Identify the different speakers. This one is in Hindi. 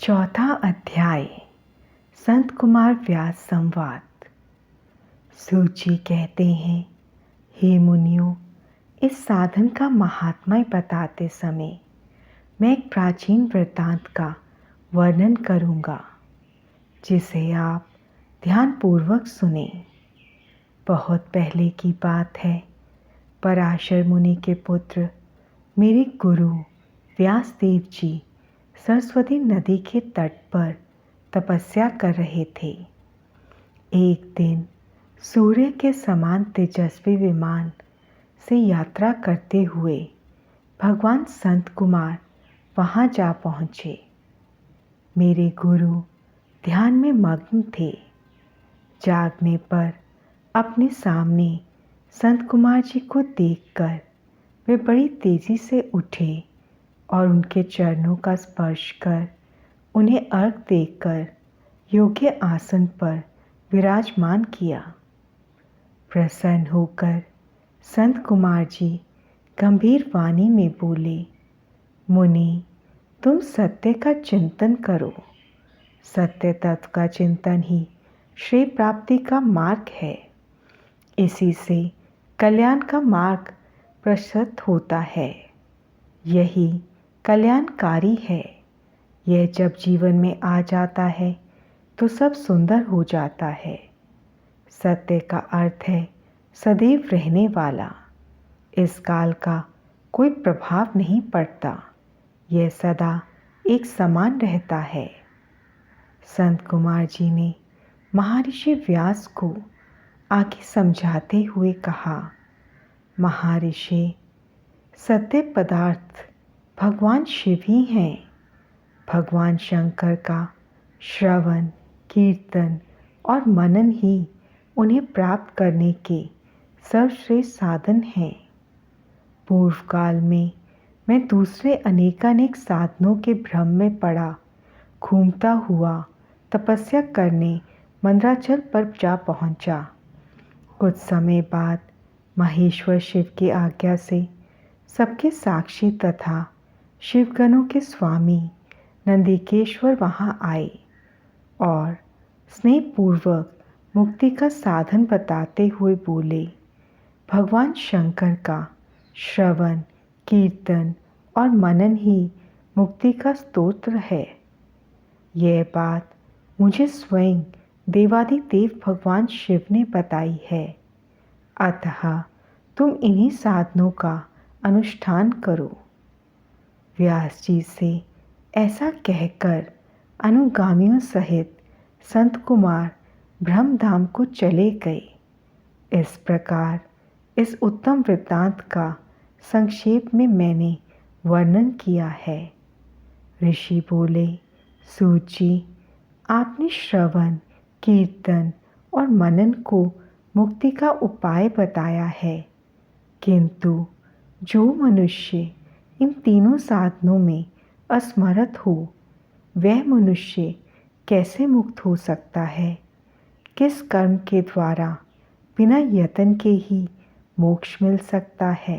Speaker 1: चौथा अध्याय संत कुमार व्यास संवाद। सूची कहते हैं, हे मुनियों, इस साधन का महात्म्य बताते समय मैं एक प्राचीन वृत्तांत का वर्णन करूंगा, जिसे आप ध्यानपूर्वक सुने। बहुत पहले की बात है। पराशर मुनि के पुत्र मेरे गुरु व्यासदेव जी सरस्वती नदी के तट पर तपस्या कर रहे थे। एक दिन सूर्य के समान तेजस्वी विमान से यात्रा करते हुए भगवान संत कुमार वहां जा पहुंचे। मेरे गुरु ध्यान में मग्न थे। जागने पर अपने सामने संत कुमार जी को देखकर वे बड़ी तेजी से उठे और उनके चरणों का स्पर्श कर उन्हें अर्घ देकर योग्य आसन पर विराजमान किया। प्रसन्न होकर संत कुमार जी गंभीर वाणी में बोले, मुनि, तुम सत्य का चिंतन करो। सत्य तत्व का चिंतन ही श्रेय प्राप्ति का मार्ग है। इसी से कल्याण का मार्ग प्रशस्त होता है। यही कल्याणकारी है। यह जब जीवन में आ जाता है तो सब सुंदर हो जाता है। सत्य का अर्थ है सदैव रहने वाला। इस काल का कोई प्रभाव नहीं पड़ता। यह सदा एक समान रहता है। संत कुमार जी ने महर्षि व्यास को आगे समझाते हुए कहा, महर्षि, सत्य पदार्थ भगवान शिव ही हैं। भगवान शंकर का श्रवण, कीर्तन और मनन ही उन्हें प्राप्त करने के सर्वश्रेष्ठ साधन हैं। पूर्व काल में मैं दूसरे अनेकानेक साधनों के भ्रम में पड़ा घूमता हुआ तपस्या करने मंदराचल पर जा पहुंचा। कुछ समय बाद महेश्वर शिव की आज्ञा से सबके साक्षी तथा शिवगणों के स्वामी नंदिकेश्वर वहां आए और स्नेहपूर्वक मुक्ति का साधन बताते हुए बोले, भगवान शंकर का श्रवण, कीर्तन और मनन ही मुक्ति का स्तोत्र है। यह बात मुझे स्वयं देवादिदेव भगवान शिव ने बताई है। अतः तुम इन्हीं साधनों का अनुष्ठान करो। व्यास जी से ऐसा कहकर अनुगामियों सहित संत कुमार ब्रह्मधाम को चले गए। इस प्रकार इस उत्तम वृत्तांत का संक्षेप में मैंने वर्णन किया है। ऋषि बोले, सूत जी, आपने श्रवण, कीर्तन और मनन को मुक्ति का उपाय बताया है, किंतु जो मनुष्य इन तीनों साधनों में असमर्थ हो, वह मनुष्य कैसे मुक्त हो सकता है? किस कर्म के द्वारा बिना यत्न के ही मोक्ष मिल सकता है?